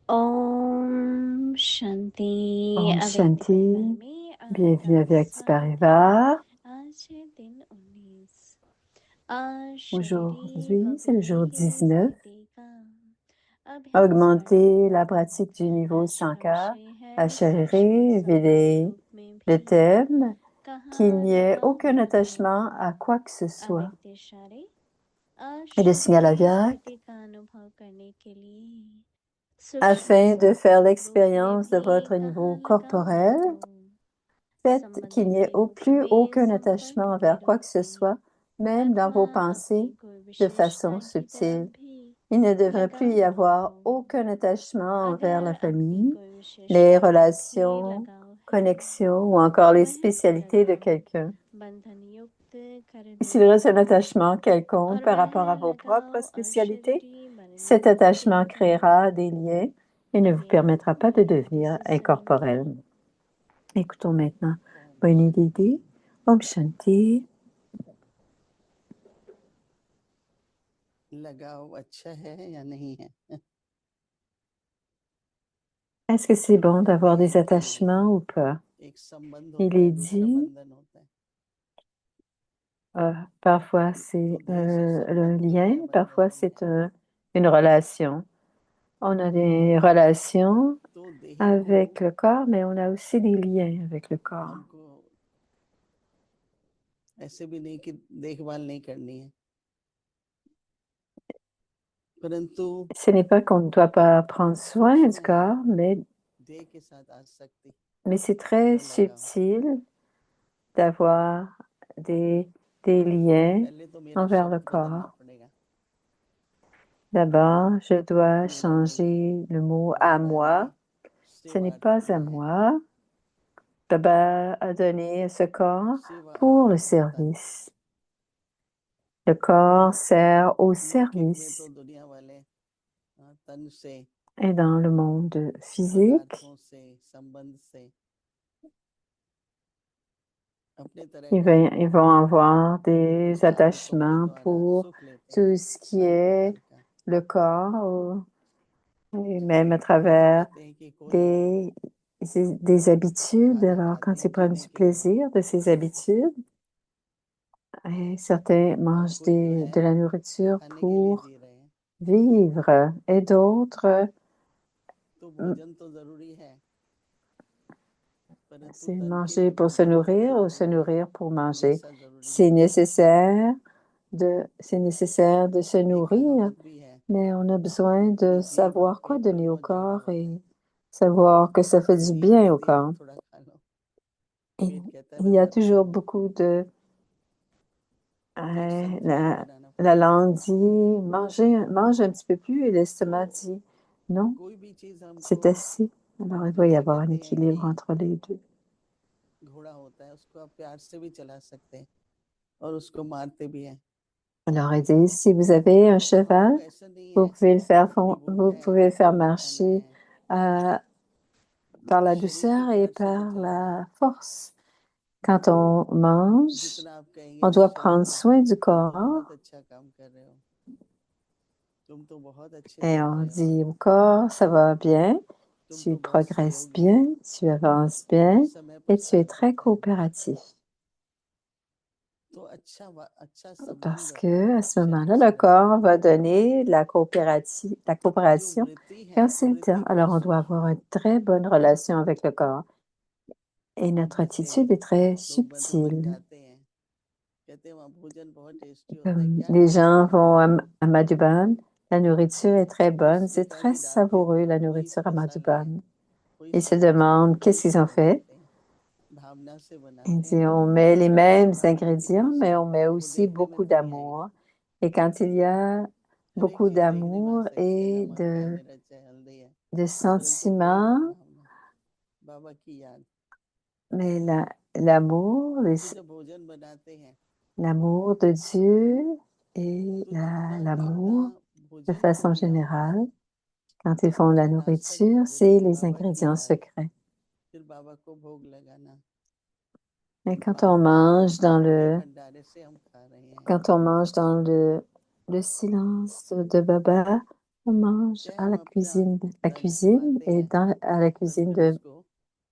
Om Shanti, Om अव्यक्त परिवार Shanti, में bienvenue आपका à Vivre स्वागत है। Parivar. आज है दिन 19। Ashadhi Aujourd'hui, c'est le jour बहुले 19. साइतेका Augmenter अभ्यासवर्णो la pratique du niveau आज का 100K, विषय है साक्षात Achariri, Éveiller. संबंधों में Le भी thème, qu'il कहाँ n'y ait रहा aucun बंधन attachement à quoi que ce soit. अव्यक्त इशारे Et le signal à अशरीरी Vierge, स्थिति का अनुभव करने के लिए सूक्ष्म afin de faire संबंधों में l'expérience de भी votre कहाँ niveau लगा corporel, बंधो faites qu'il संबंधों n'y ait के au रूप plus में aucun संबंध attachement के envers quoi रूप que ce में soit, même dans अथवा vos अपनी pensées, कोई de विशेषता façon की तरफ subtile. भी Il ne devrait लगा plus y avoir बंधो aucun attachement envers अगर la अपनी famille, कोई les विशेषता का भी relations, लगाव है connexions ou encore तो les वह spécialités de लगाव quelqu'un. बंधन युक्त कर S'il दे reste un attachement quelconque और par वह rapport à vos propres लगाव spécialités, अशरीरी बनने cet को भी attachement créera कहेंगे des liens et ne vous आइए permettra pas de devenir इसे सुनेंगे। incorporel. Écoutons maintenant Bonnie Didi, Om Shanti. लगाव अच्छा है या नहीं है? Est-ce que c'est bon d'avoir des attachements ou pas? एक संबंध Il होता est है, दूसरा dit, बंधन होता है। parfois c'est तो देह से le संबंध भी lien, है, बंधन parfois भी c'est है। une relation. On a des relations तो देह avec को le corps, mais on a aussi des liens avec le corps. हमको ऐसे भी नहीं कि देखभाल नहीं करनी है, परंतु Ce n'est pas qu'on ne doit pas prendre soin du सूक्ष्म है corps, देह के साथ आसक्ति mais c'est très और लगाव। subtil d'avoir des, des liens पहले तो मेरा envers le शब्द बदलना corps. पड़ेगा। D'abord, je dois मेरा नहीं है, changer le mot à दादा moi. ने Ce n'est सेवार्थ pas à दिया है। moi. Baba a donné ce corps सेवा pour le होता है। service. Le corps sert au लौकिक में service. तो दुनिया वाले तन से, Et dans le monde physique, पदार्थों से, संबंध से अपने तरह ils का vont, ils vont avoir des आदतों के attachements द्वारा pour सुख लेते हैं, tout ce qui नाना est प्रकार का। le corps, et même à वही तो travers कहते हैं कि कोई des, des habitudes. खाना Alors, खाते quand ils हैं prennent जीने du के लिए, plaisir de ces habitudes, et certains और mangent कोई तो de है la nourriture खाने के लिए pour जी रहे हैं। vivre, et d'autres, तो भोजन तो जरूरी है, परंतु c'est तन के manger लिए pour se भोजन nourrir ou se भी nourrir pour manger. हमेशा जरूरी C'est है। nécessaire c'est nécessaire de se एक nourrir, कहावत भी है mais on a besoin de कि जीवा savoir quoi पेट donner au नो जागा corps होता et है। savoir que ça fait du जीव bien au कहती है corps. थोड़ा खा लो, Et पेट कहता है il मैं y a मर toujours जाऊंगा। beaucoup de... तो एक संतुलन la, बनाना la पड़ेगा। langue dit, mange un petit peu plus, et l'estomac तो dit, non, कोई भी चीज हमको, c'est assez. Alors il doit y जैसे avoir un कहते हैं équilibre कि entre les deux. घोड़ा होता है, उसको आप प्यार से भी चला सकते हैं और उसको मारते भी हैं। Alors ils disent, si vous avez un तो cheval, हमको ऐसा नहीं है कि वो vous है pouvez le faire ऐसा marcher मैं euh, par la शरीर के douceur et प्यार से भी par चलाना है। la force. Quand on mange, जितना आप कहेंगे on कि doit शरीर prendre soin du तुम तो बहुत corps अच्छा काम कर रहे हो, तुम तो बहुत अच्छे et चल on रहे हो, dit au corps, ça va bien, तुम tu तो बहुत progresses सहयोगी हो, bien, tu avances हर bien समय पर et tu es साथ très देता है। coopératif. तो अच्छा Parce संबंध que à ce शरीर moment-là, से le होना corps चाहिए। va donner la जो coopération वृत्ति है, quand c'est le temps. वृत्ति Alors, बहुत on doit सूक्ष्म avoir है। une très bonne relation avec le corps. Et notre जैसे attitude est très लोग मधुबन subtile. जाते हैं, कहते हैं वहाँ भोजन बहुत टेस्टी होता है, Comme क्या les टेस्टी gens होता है? vont à Madhuban, la nourriture est très तो bonne, c'est très सीताजी डालते savoureux थे la वही nourriture à पैसा लाए, Madhuban. वही Ils se सब चीजें demandent वही qu'est-ce qu'ils ont सब fait. बनाते हैं, भावना से Ils बनाते disent हैं, on met les mêmes भावना की ingrédients, mais on पहचान met वो aussi देखने में beaucoup बड़ी आएगी। d'amour. Et quand il y a हर एक beaucoup चीज देखने में आ d'amour सकती है, et नमक है, मिर्च है, हल्दी है, de परंतु प्रेम और sentiments, भावना, बाबा की याद। mais l'amour, तो जब भोजन बनाते हैं l'amour de Dieu et तो जितना ज्यादा l'amour de भोजन को façon लिया जाए, générale, quand ils font la जितना आसक्त nourriture, होंगे, c'est जैसे les बाबा की ingrédients याद, secrets. फिर बाबा को भोग लगाना, Mais बाबा के भंडारे से हम खा रहे हैं। quand on mange dans le silence de Baba, On mange चाहे à हम la अपने आप cuisine कमाते et हैं à la पर cuisine फिर उसको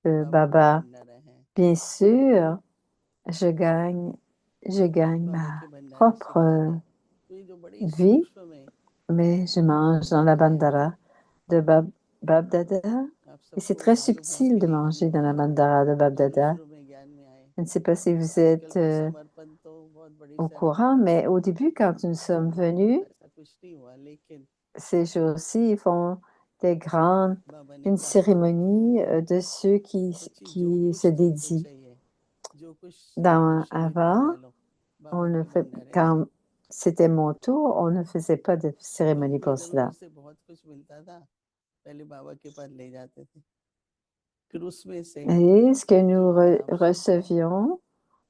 de बाबा को Baba. भंडारा है, Bien sûr, je gagne बाबा ma के भंडारे से propre खाते हैं। तो ये जो बड़ी vie, सूक्ष्म में mais je mange dans la बातें हैं, bandara de Bab Dada. आप Et c'est सबको très मालूम है subtil कि de नहीं manger मालूम, dans la bandara de Bab शुरू Dada. शुरू में ज्ञान में आए। Je ne sais pas si vous आजकल êtes तो समर्पण तो बहुत बड़ी au courant, सेरेमनी mais है, au début, quand nous sommes venus, ऐसा कुछ नहीं हुआ, लेकिन ces jours-ci, ils font बाबा ने une कहा cérémonie de ceux बच्ची जो qui se कुछ तुमको dédient. चाहिए, जो कुछ शरीर को Avant, ले लो, बाबा के भंडारे से। quand c'était mon tour, on ne faisait pas de cérémonie क्योंकि pour इधर उधर cela. से बहुत कुछ मिलता था, पहले बाबा के पास ले जाते थे, फिर उसमें से Et ce que जो nous है आप सबको recevions,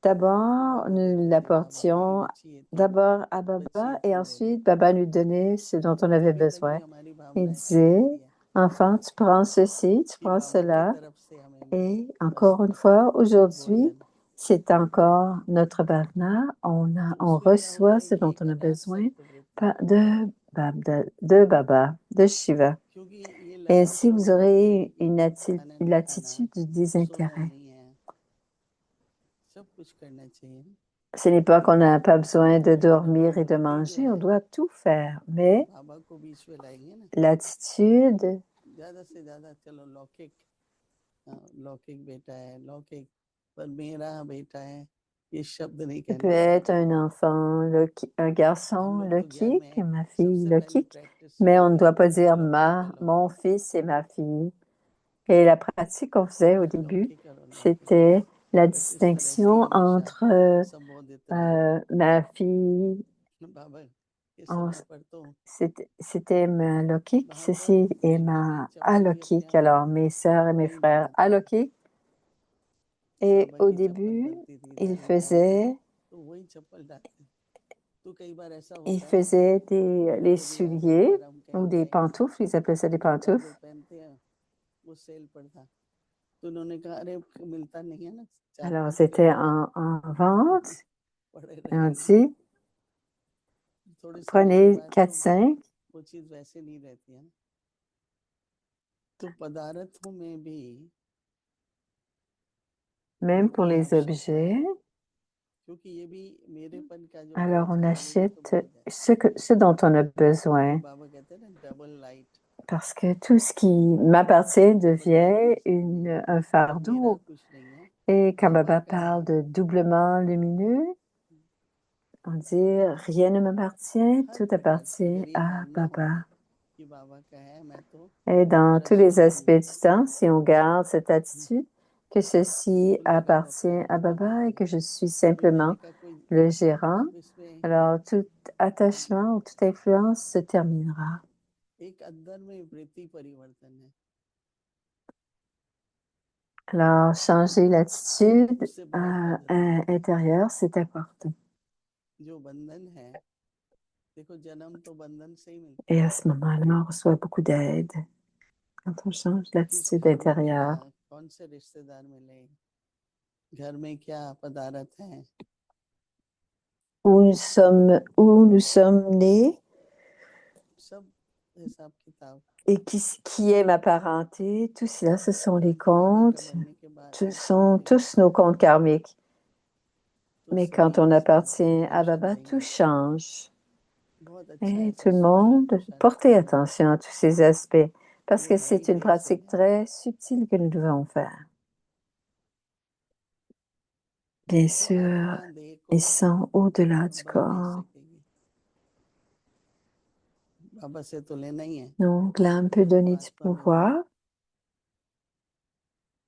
d'abord, बाबा nous कहते थे बाबा ये l'apportions बच्ची ये तुम, d'abord à बच्ची Baba ये et तुम ले लो। ensuite Baba nous donnait ce dont on avait अभी तक भी besoin. हमारी Il भावना ऐसी disait, रहती है enfant, tu prends ceci, tu कि prends बाबा की cela. तरफ से हमें मिले Et encore une वस्त्र, fois, aujourd'hui, भोजन। c'est encore notre bhavna. तो On उसमें क्या होता reçoit है ce कि dont एक on a besoin अनासक्त वृत्ति, de Baba, de Shiva. क्योंकि ये Et लगा ainsi, vous छोड़ना है aurez कि खाना une नहीं खाना, attitude du सोना désintérêt. नहीं है, सब कुछ करना चाहिए। Ce n'est pas qu'on n'a pas besoin de लेकिन अभी dormir et de वृत्ति जो manger, on है doit tout faire. Mais बाबा को बीच में लाएंगे ना, l'attitude ज्यादा से ज्यादा चलो लौकिक, लौकिक बेटा है लौकिक, पर मेरा बेटा है ये शब्द नहीं peut कहना। être un enfant, un हम garçon लोग तो ज्ञान में lokique, आए, ma fille सबसे pहली lokique, प्रैक्टिस mais यही on ne थी, doit pas dire लौकिक का mon लौकिक, fils et ma fille. Et la pratique qu'on faisait au début, लौकिक और अलौकिक। c'était la बस इस तरह से ही distinction हमेशा entre संबोधित रहे। ma fille, बाबा के समय पर तो c'était ma lokique, वहां पर ceci et बेटी भी ma चप्पल भी अपने alokique, आप alors mes sœurs et mes नहीं frères निकालती थी, alokiques. Et बाबा au की चप्पल début, बनती थी, ils धर्म ग्रंथ है faisaient, तो वही चप्पल डालते। तो कई बार ऐसा ils होता है ना, faisaient les उनको भी याद है, एक souliers बार हम ou कहीं des गए, pantoufles, ils appelaient ça des जूता जो pantoufles. पहनते हैं वो सेल पर था, तो उन्होंने कहा अरे मिलता नहीं है ना, Alors, 4-5 रुपए c'était का है, en vente. पड़े Et on रहेंगे। dit, थोड़े समय के prenez बाद तो 4-5, वो चीज वैसे नहीं रहती है ना। तो पदार्थों में भी même pour बड़ी les आवश्यकता है, objets. क्योंकि ये भी मेरेपन का जो Alors, बोझ on है ना, ये भी तो achète बोझ है। ce dont on a ये besoin. बाबा कहते हैं ना double light, Parce que tout ce qui m'appartient double light devient कुछ नहीं है, un ये मेरा fardeau. कुछ नहीं है, Et quand बाबा Baba का है। parle de doublement lumineux, on dit rien ne m'appartient, हर tout प्रकार से appartient अगर ये à भावना हो Baba. कि बाबा का है, मैं तो Et dans tous les trustee aspects हूँ, du temps, si on garde cette attitude, que ceci तो मेरा वो appartient अपना à नहीं Baba et है, que je suis कभी simplement मैंने कहा कोई le gérant, आप इसमें alors tout attachement ou toute influence se terminera. एक अंदर में वृत्ति परिवर्तन है, Alors, changer l'attitude उससे बहुत मदद मिलती है। intérieure, c'est important. जो बंधन है, देखो जन्म तो बंधन से ही मिलता Et है, à ce moment-là, on reçoit beaucoup d'aide quand on change किस l'attitude घर में क्या, intérieure. कौन से रिश्तेदार मिले, घर में क्या पदार्थ है, Où nous sommes nés सब हिसाब किताब। et qui est ma parenté, tout cela, ce sont les तो बाबा का comptes, बनने के बाद ce एक sont समय tous nos comptes karmiques. तो Mais सभी quand on इसका appartient à अटेंशन Baba, tout देंगे। change. बहुत अच्छा Et ऐसा tout le सूक्ष्म monde, पुरुषार्थ portez करना है, attention à tous ces aspects, parce ये que वही c'est une बेस है pratique ना, très subtile que nous devons faire. Bien तो sûr, आत्मा देह को ils sont au-delà du बढ़ नहीं corps. सकेगी, बाबा से तो लेना ही है, Donc, l'âme peut तो donner du आत्मा में भी pouvoir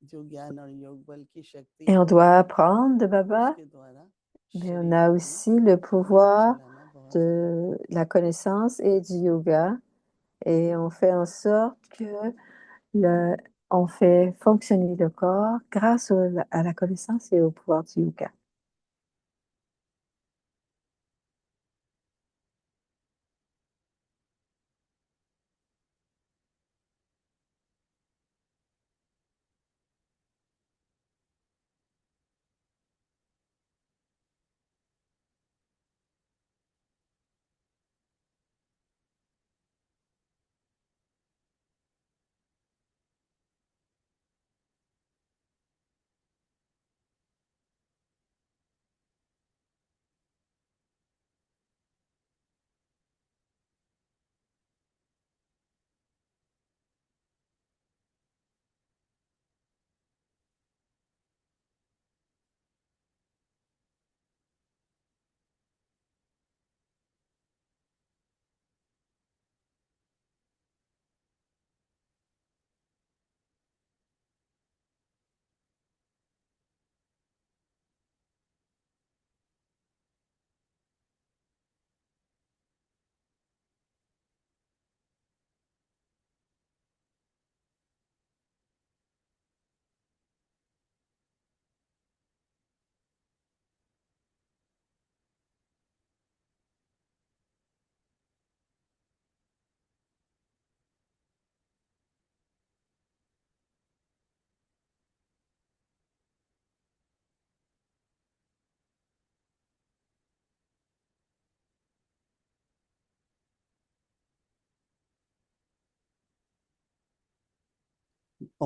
जो ज्ञान और योग बल की शक्ति et on है, doit apprendre de Baba, उसके द्वारा mais on शरीर a को भी aussi le लेके pouvoir चलाना बहुत जरूरी है। de la connaissance et du yoga et on fait en sorte que le, on fait fonctionner le corps grâce à la connaissance et au pouvoir du yoga.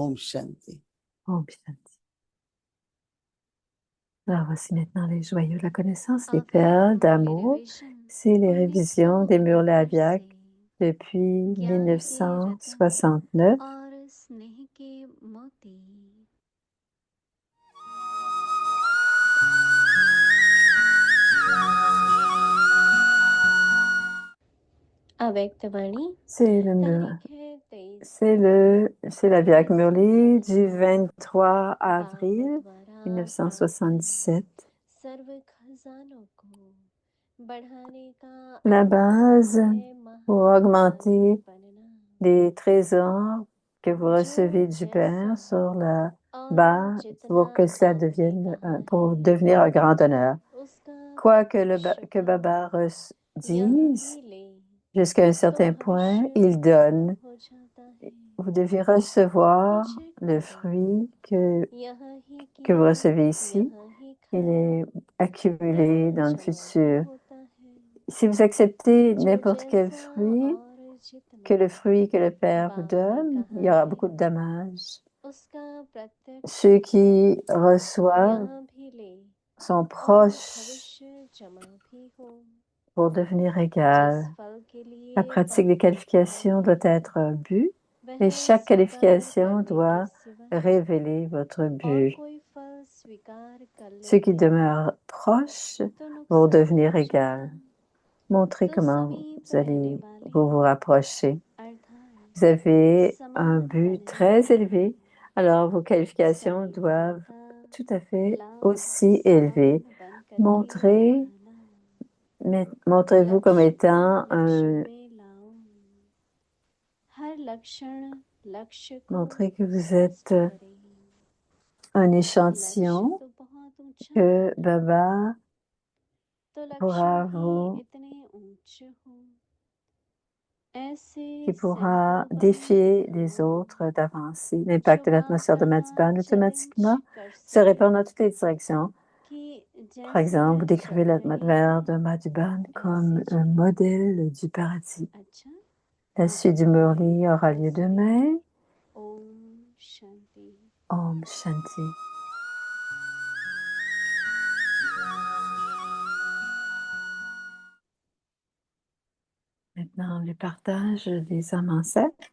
Om Shanti. Om Shanti. Alors, voici maintenant les joyaux de la connaissance, les perles d'amour. C'est les révisions des murs Laviak depuis 1969. और स्नेह के मोती अव्यक्त वाणी C'est le mur. तारीख है 23 C'est la Viac Murli du 23 बाप avril द्वारा 1977. सर्व खजानों को बढ़ाने का La base pour augmenter बनना les trésors que vous recevez du Père sur la base pour que cela devienne, pour devenir un grand honneur. Quoi que Baba dise, jusqu'à un certain point, il donne. Vous devez recevoir le fruit que vous recevez ici. Il est accumulé dans le futur. Si vous acceptez n'importe quel fruit, que le fruit que le Père vous donne, il y aura beaucoup de dommages. Ceux qui reçoivent sont proches pour devenir égal. La pratique des qualifications doit être un but, et chaque qualification doit révéler votre but. Ceux qui demeurent proches vont devenir égal. Montrez comment vous allez vous rapprocher. Vous avez un but très élevé, alors vos qualifications doivent tout à fait aussi élever. Montrez-vous comme étant montrez que vous êtes un échantillon que Baba pourra qui pourra défier les autres d'avancer. L'impact de l'atmosphère de Madhuban automatiquement se répand dans toutes les directions. Par exemple, vous décrivez l'atmosphère de Madhuban comme un modèle du paradis. La suite du Murli aura lieu demain. Om Shanti. Maintenant, le partage des âmes ancêtres.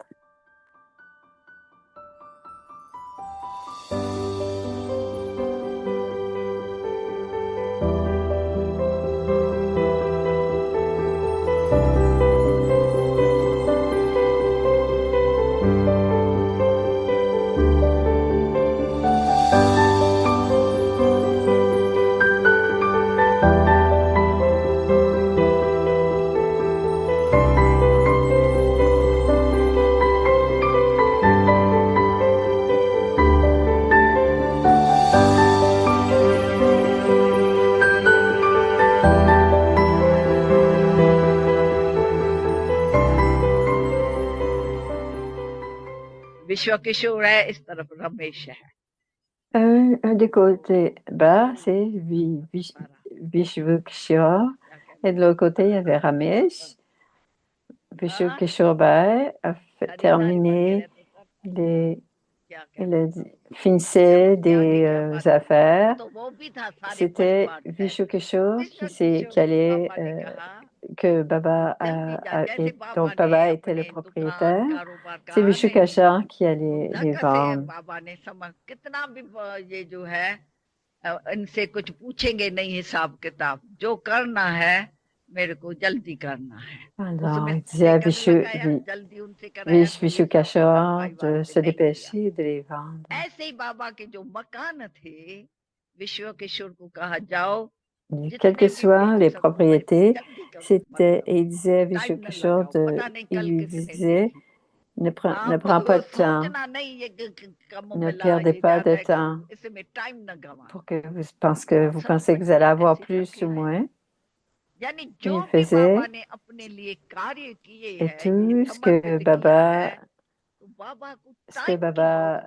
विश्व किशोर है, इस तरफ रमेश है। Un des côtés bas, c'est Vishvu Kishore, et de l'autre côté, il y avait Ramesh. Vishvu Kishore Bhai a terminé il finissait des affaires. C'était Vishvu Kishore qui allait que Baba donc Baba était le propriétaire. C'est Vishvu Kishore qui allait les vendre. इनसे कुछ पूछेंगे नहीं हिसाब किताब, जो करना है मेरे को जल्दी करना है। Alors, il disait à Vishvu Kishore de se dépêcher de les vendre. ऐसे ही बाबा के जो मकान थे, विश्व किशोर को कहा जाओ, quelles que soient les propriétés, et il disait à Vishvu Kishore il lui disait, ne prends pas de temps, ne perdez pas de temps, parce que vous pensez que vous allez avoir plus ou moins. Il faisait, et tout ce que Baba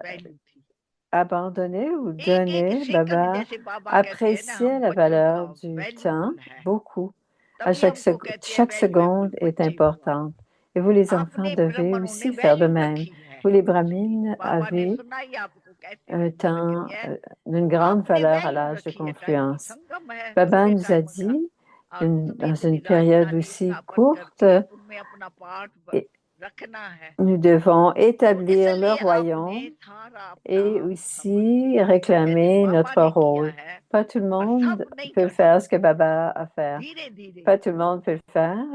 abandonnait ou donnait, Baba appréciait la valeur du temps beaucoup. Chaque seconde est importante. Et vous, les enfants, devez aussi faire de même. Tous les brahmines बाबा ने avaient सुनाई आपको कहते un हुए, temps लेकिन ये d'une grande आपने valeur à value l'âge de रखी है, टाइम की confluence. संगम है Baba थोड़े nous a टाइम का dit, और dans सुनीति une période राजधानी aussi स्थापन courte, करके उनमें अपना पाठ et रखना है, nous devons तो établir le इसलिए royaume आपने सारा et अपना aussi समर्पित réclamer बाबा notre ने किया rôle. है Pas tout le और monde सब नहीं peut कर faire ce सकते, que Baba a fait. धीरे धीरे Pas tout le monde peut le faire.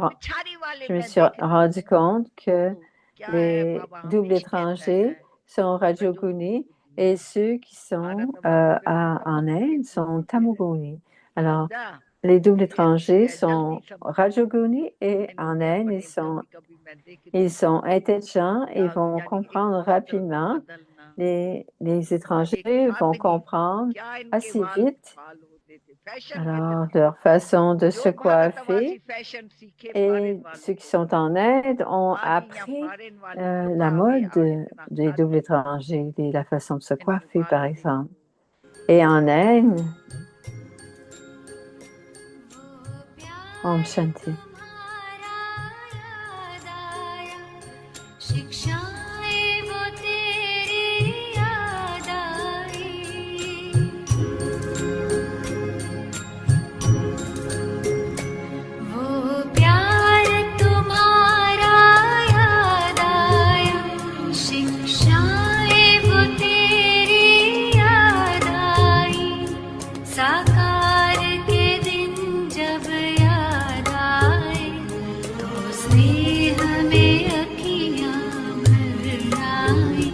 पिछाड़ी वाले Je me में suis देख रही rendu हूँ, compte que तो क्या है les बाबा doubles हमेशा कहते étrangers हैं sont रजोगुनी Rajoguni बुद्धि et है, ceux qui sont भारत बाबू ने en Inde sont Tamoguni. Alors, दादा les doubles ये अच्छी étrangers है, जल्दी sont समझ Rajoguni et इन्हों en ने Inde, अपने कभी कभी मैं देखती ils हूँ sont intelligents et vont यानी एक comprendre वस्त्र को rapidement. बदलना, Les या एक étrangers vont सादगी, comprendre क्या इनके assez बाल vite. बाल होते थे, फैशन Alors, कितना, leur façon de se जो भारतवासी coiffer. फैशन सीखे Et फॉरेन वालों ceux qui को, sont en Inde ont आज ही यहाँ appris फॉरेन वाले कितना la आगे mode इतना des doubles सादगी, étrangers, la façon de se इनके coiffer, par बाल exemple. देखो, Et en Inde, Om Shanti. शिक्षाएं वो तेरी याद आई, वो प्यार तुम्हारा याद आया, शिक्षाएं वो तेरी याद आई, साकार के दिन जब याद आए, तो स्नेह में अखियां भर आई,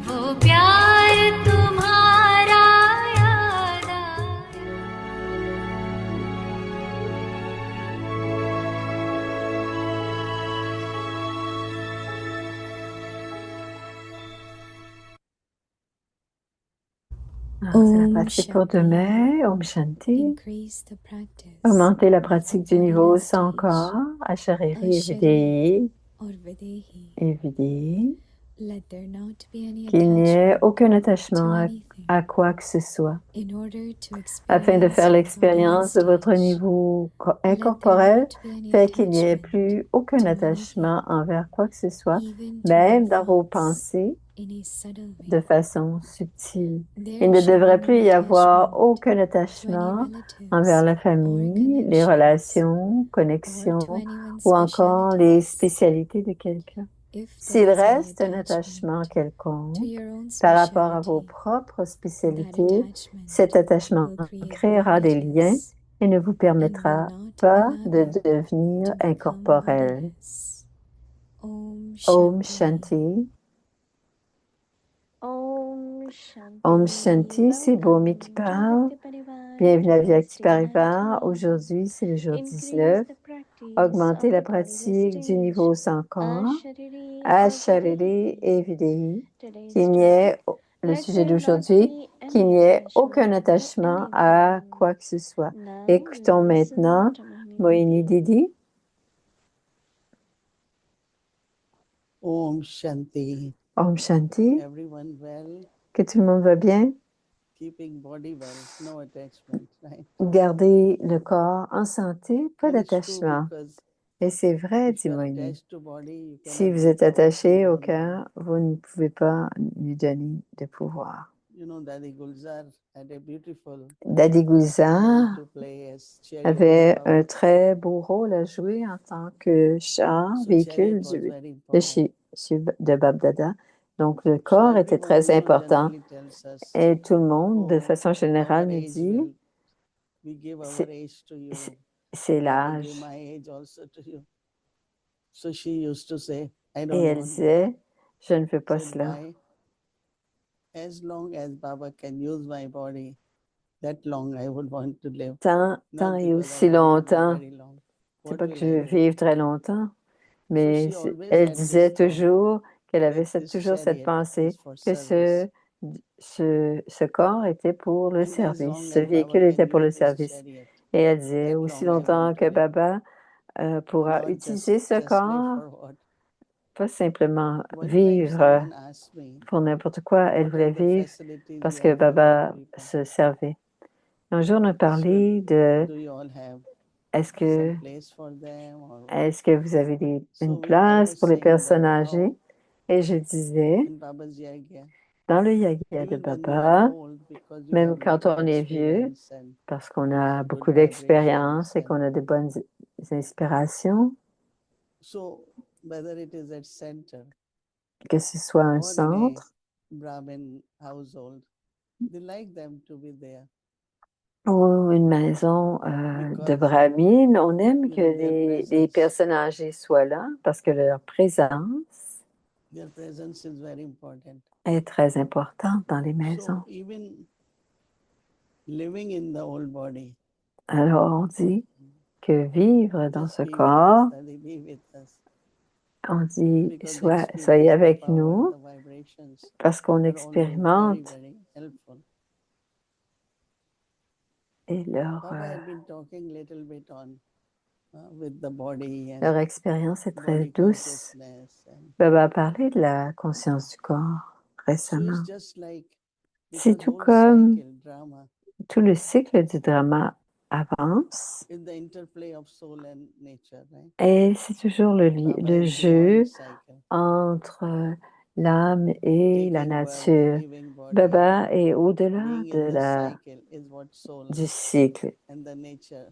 वो प्यार तुम्हारा याद आया। Alors, c'est la Om pratique pour Shanti. demain. Om Shanti. Increase the practice Augmenter la pratique du niveau sans Stage. corps, Achariri, Ashariri. Videhi or Videhi. et Videhi. Let there not be any Qu'il n'y ait attachment aucun to attachement anything à quoi que ce soit. in order to Afin de experience faire your l'expérience de Brahman votre stage. niveau Let there incorporel, not be any fait qu'il n'y ait attachment plus aucun to attachement envers quoi que ce soit, even to même your dans vos thoughts, pensées, in a subtle de way. façon subtile. There Il ne should be devrait no plus y avoir attachment aucun to any attachement relatives envers la or famille, les connections relations, or to connexions anyone's ou encore les specialities. spécialités de quelqu'un. If S'il there is any reste un attachement attachment quelconque to your own par rapport à vos speciality, propres that spécialités, attachment cet attachement will create créera des liens blockages et ne vous and will permettra not pas de allow you devenir to become incorporel. bodiless. Om Om Shanti. Shanti. Om Shanti. Om Shanti, c'est Bhumi qui parle. Bienvenue à Vyakti Parivar. Aujourd'hui, c'est le jour 19. Augmenter la pratique du niveau sans corps, Achariri et Videhi. Qu'il n'y ait, le sujet d'aujourd'hui, qu'il n'y ait aucun attachement à quoi que ce soit. Écoutons maintenant Mohini Didi. Om Shanti. Om Shanti. Everyone well, Que tout le monde va bien? keeping body well, no attachment, right? Garder le corps en santé, pas And it's true d'attachement. because Et c'est vrai, if dit you are Mohini. attached to body, you Si cannot vous give êtes power to attaché your au own body. cœur, vous ne pouvez pas lui donner de pouvoir. You know, Dadi Gulzar had a beautiful Dadi role Gulzar to play as chariot avait of un power. très beau rôle à jouer en tant que char, So véhicule chariot was very de, important. de Babdada. Donc, le So corps était everyone, très important generally tells us, et tout le monde, de oh, façon générale, our nous age dit, will, we give our c'est age to you. c'est I will l'âge. give my age also to you. So she used to say, I Et don't elle want that. disait, je ne veux pas Said, cela. why? As long as Baba can use my body, that long I would want to live. Tant Not et because aussi I want to live longtemps, very long. c'est What pas que will je I veux do? vivre très longtemps, So mais she always elle had disait this thought toujours qu'elle avait that this toujours cette chariot pensée is for que service. ce corps était pour le And as long service, ce as Baba véhicule était can pour le use this service. chariot, Et elle disait, that aussi long I longtemps want to que live. Baba pourra Not utiliser ce just live corps, for what? pas simplement One time vivre someone asked me, pour n'importe quoi, elle what voulait are the vivre facilities parce you que are giving to Baba people? se servait. Un jour, on a So parlé de, do you all have est-ce some que place for them or what? est-ce que vous avez So une I place was pour les saying that personnes âgées? no, Et je disais, in Baba's Yagya, dans le Yagya de even when you are Baba, old, because you même have quand lot of on est vieux, experience and parce qu'on a good beaucoup vibrations, d'expérience et and qu'on a de bonnes inspirations, so whether it is at center que ce soit un or in a centre Brahmin household, they like them to be there ou une maison de because brahmine, on aime que their les presence personnes âgées soient là parce que leur présence is very important. est très importante dans les So maisons. even living in the old body, Alors on dit que vivre dans just ce be with us, corps, Daddy, be with us, on dit because the soyez experience, the avec power, nous the vibrations parce qu'on are always very, expérimente very helpful. et Baba had been talking little bit on with the body and leur expérience est très body douce. consciousness, and Baba a parlé de la conscience du corps so récemment. it's just like C'est because tout whole comme cycle drama tout le cycle du drama avance is the interplay of soul and nature, right? et c'est toujours le Baba is jeu beyond cycle, entre l'âme et la taking birth, nature. giving body, Baba est au-delà being de in the cycle is what soul du cycle. and the nature.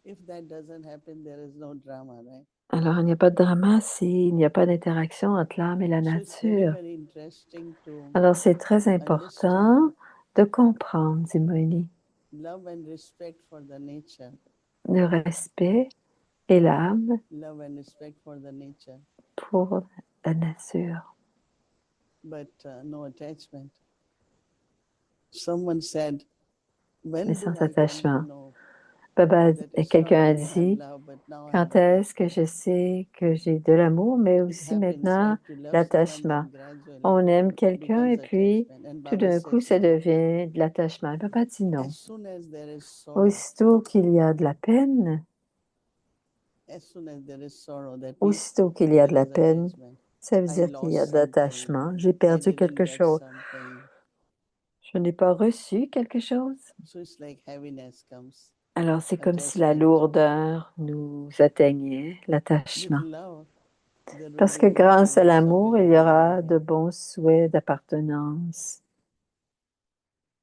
If that doesn't happen, there is no drama, right? Alors, il n'y a pas de drama s'il n'y a pas d'interaction entre l'âme et la So it's very, nature. very interesting to Alors, c'est très important understand de comprendre, dit Moïni, love and respect for the nature, le respect et l'âme love and respect for the nature, pour la nature, but no attachment. Someone said, mais when sans do I come to attachement. know Baba, that it's not quelqu'un a only have dit, love, but now I have quand est-ce que attachment? je sais que j'ai de l'amour, mais It aussi happens, maintenant right? To love someone, l'attachement. then gradually On aime quelqu'un et becomes puis attachment. And tout Baba d'un coup, says ça no. devient de l'attachement. Et Papa dit non. As soon as there is sorrow, Aussitôt qu'il y a de la peine, as soon as there is sorrow, that means aussitôt qu'il y a de there la is peine, attachment. ça veut I dire qu'il y a lost de something. l'attachement. J'ai I perdu didn't quelque get chose. something. Je n'ai pas reçu quelque chose. So it's like heaviness comes. Alors, c'est comme si la Attachment. lourdeur nous atteignait, With l'attachement. love, there will Parce be que good grâce à feelings of l'amour, il y aura de belonging. bons souhaits d'appartenance.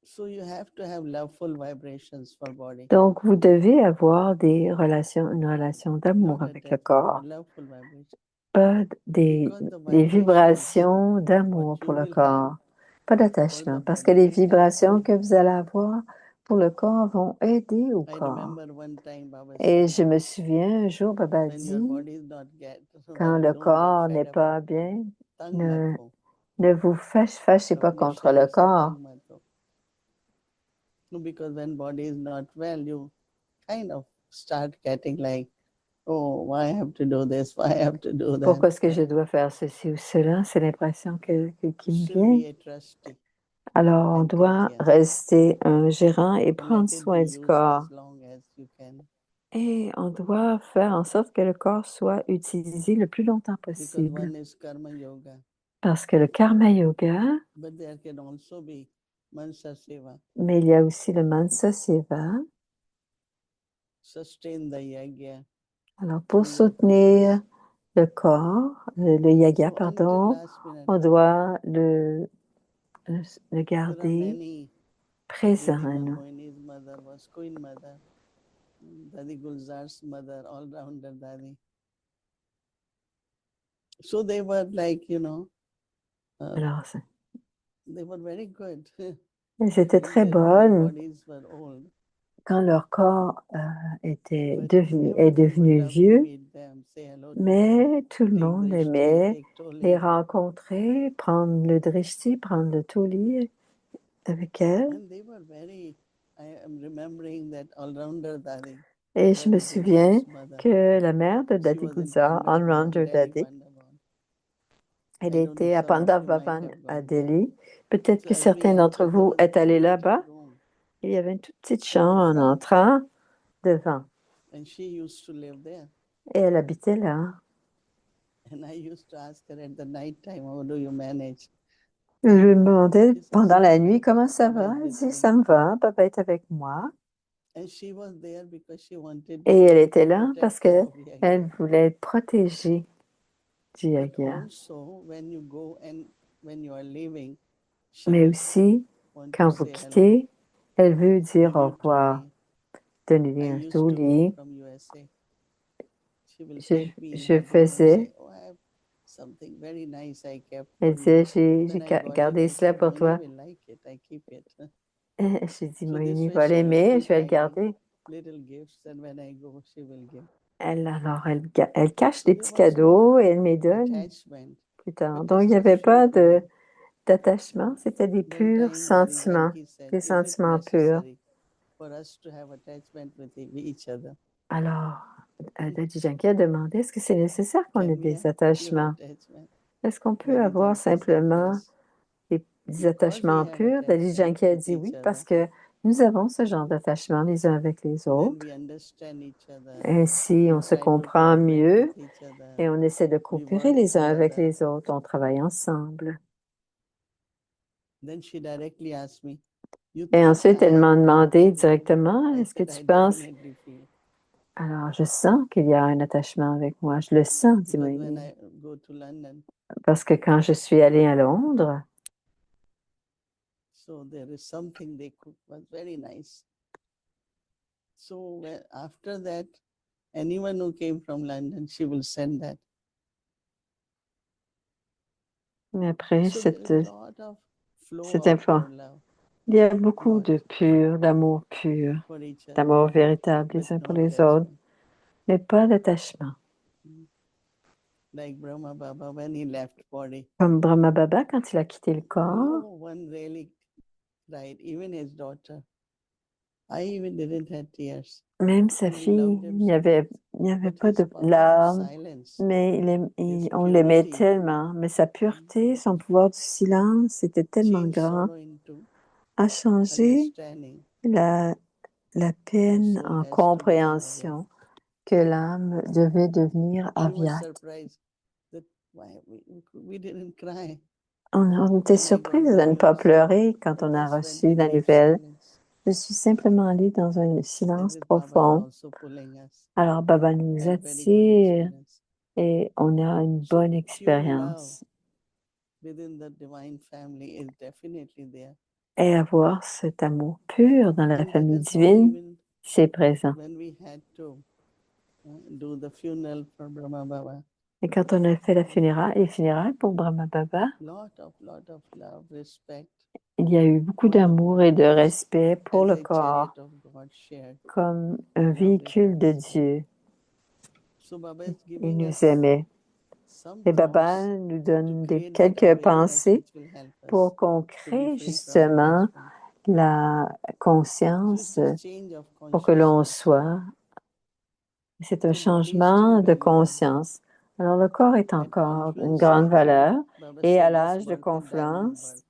So you have to have loveful vibrations for body, Donc, vous devez avoir une relation d'amour not avec le attachment, corps, loveful vibrations. pas des Because the vibrations d'amour what pour you le will have corps, pas for d'attachement, the parce que body les will help. vibrations que vous allez avoir pour le corps vont aider au I corps. remember one time Baba Et said, je me souviens, un jour, Baba when your dit, body is not quand well, le don't get corps fed n'est up. pas bien, Tang mat ne, ho. ne vous fâchez pas अपनी contre le शरीर से corps. तंग मत हो. No, because when body is not well, you kind of start getting like, oh, why I have to do this? Why I have to do that? Pourquoi est-ce que je dois faire ceci ou cela? C'est l'impression qui me Still vient. be a trustee Alors, on and take doit care. rester un gérant et And prendre let it be soin du used corps. as long as you can. Et on doit faire en sorte que le corps soit utilisé le plus longtemps Because possible. one is karma yoga, Parce que le karma yoga, but there can also be mansa seva, mais il y a aussi le mansa seva. sustain the yagya. Alors, pour soutenir le corps, le yaga, So until pardon, last minute, on doit le there are garder many. présent Didi à nous. Moini's mother was Queen Mother. Dadi Gulzar's mother, all-rounder Dadi. So they were like, Alors, they were very good. elles étaient Even très though their bonnes bodies were old. quand leur corps But everyone would devenu love to vieux, meet them, say hello to them, mais tout le take monde drishti, aimait take les toli. rencontrer, prendre le drishti, prendre le toli avec elles. And they were very, I am remembering that all-rounder Dadi, Et je me Dadi souviens Gulzar's mother. que la mère de She Dadi was in Guzar, Pandav Bhavan, All-Rounder Delhi Dadi, Pandav elle I don't know, était à some of Pandav you might Bhavan have à gone there. Delhi. Peut-être So que as we certains d'entre entered, there vous was a êtes allés very little là-bas. room Il y avait une toute petite in the chambre en front, entrant devant. and she used to live there. Et elle habitait là. And I used to ask her at the night time, how do you manage? Je me demandais She said, pendant la "Sweet, nuit comment ça Baba va. is Elle with dit, me." ça me va, papa est avec moi. And she was there because she wanted Et to elle be était là parce protective qu'elle of Yagya. elle voulait être protégée dit But Agya. also, when you go and when you are leaving, Mais she aussi, want quand to vous say hello. quittez, elle veut dire Give au you revoir, tuli. donner I un used to go toli. from USA. She will Je, take me in je her room and faisais, say, "Oh, I have something very nice I kept elle for you." disait, j'ai When I got it, gardé I cela said, pour Moini toi. will like it. I keep it. J'ai dit, So Moïni this va way she will l'aimer, keep je vais le hiding garder. little gifts, and when I go, she will give. Alors, elle cache So des there petits was no cadeaux et elle me les donne attachment, plus tard. but Donc, il it's n'y avait just pure pas feeling. d'attachement, c'était des One purs time, sentiments, Janki said, des "Is it sentiments purs. necessary for us to have attachment with each other? Alors, Daddy Janki a demandé, est-ce que c'est nécessaire qu'on Can ait we des have pure attachements? attachment?" Est-ce qu'on peut Daddy avoir Janki said, simplement "Yes, des because we attachements have purs? Daddy attachment Janki a with dit each oui, other. parce que nous avons ce genre d'attachement les uns avec les Then autres. we understand each other. Ainsi, We on se try to comprend cooperate mieux with each other. et on essaie de We coopérer work les uns avec together. les autres. On travaille ensemble. Then she directly asked me, "You Et think ensuite, I elle m'a have demandé attachment?" directement, I est-ce que said, tu "I penses? definitely feel." Alors, je sens qu'il y a un attachement avec moi. Je le sens, dit Because when Moïni. I go to London, Parce que quand je suis allée à Londres, so there is something they cook was very nice. So after that, anyone who came from London, she will send that. mais après, So there is a lot of flow cette of info, pure love il y a beaucoup lot de pur, d'amour pur, for each other, d'amour véritable but les uns pour no les autres, attachment. mais pas d'attachement. Like Brahma Baba when he left body, Comme Brahma Baba, quand il a quitté le corps, no one really cried, even his daughter. I even didn't have tears. même sa And we fille, loved him il n'y so avait, much. il n'y avait But pas his de power of larmes, silence, mais his on l'aimait purity, tellement. Mais sa pureté, son pouvoir du silence était tellement changed grand, sorrow into a changé understanding. la The peine soul en has to be compréhension que l'âme devait devenir I was aviate. surprised that why we didn't cry. On était When we got surprise the de ne pas news, pleurer quand I on a just went reçu in la deep nouvelle. silence. Je suis simplement allée dans un And silence with Baba profond. also pulling us. Alors, Baba nous Had very good attire experience. et on a une So bonne pure expérience. love within the divine family is definitely there. Et avoir cet amour pur dans la And that famille is why divine, even c'est présent. when we had to do the funeral for Brahma Baba, Et quand on a fait les funérailles pour Brahma Baba, lot of love, respect, il y a eu beaucoup d'amour et de respect pour as le a chariot corps of God shared. comme un Love with véhicule de us. Dieu. So Baba is Il giving nous us aimait. some Et thoughts Baba nous to donne create that quelques awareness pensées which will help us pour qu'on to be crée free from justement attachment. la So it's conscience just change of pour que l'on consciousness. soit. C'est un So body is changement still de valuable. conscience. Alors le corps est At encore une Confluence grande age, valeur Baba et à said this l'âge de birth is diamond confluence,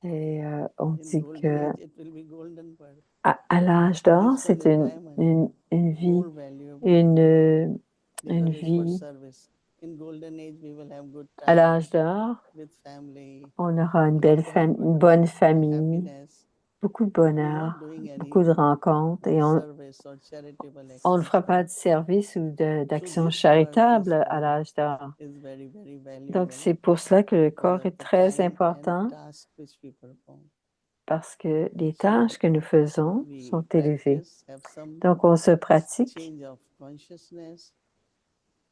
birth. et on In dit golden que age, it will be golden birth. à l'âge d'or, This one c'est is diamond, une vie, more valuable une because it's for vie. service. In golden age, we will have good À time l'âge d'or, with family, on aura une lot of une bonne famille, happiness. beaucoup de But we're not bonheur, doing beaucoup any de rencontres et service or charitable on ne fera activity. pas de service ou So d'action this birth charitable is à l'âge d'or. very, very Donc, valuable c'est pour cela que le corps because est of the très time and important task which we perform. parce que les So tâches que nous faisons we sont élevées. practice, have some Donc, on se pratique. change of consciousness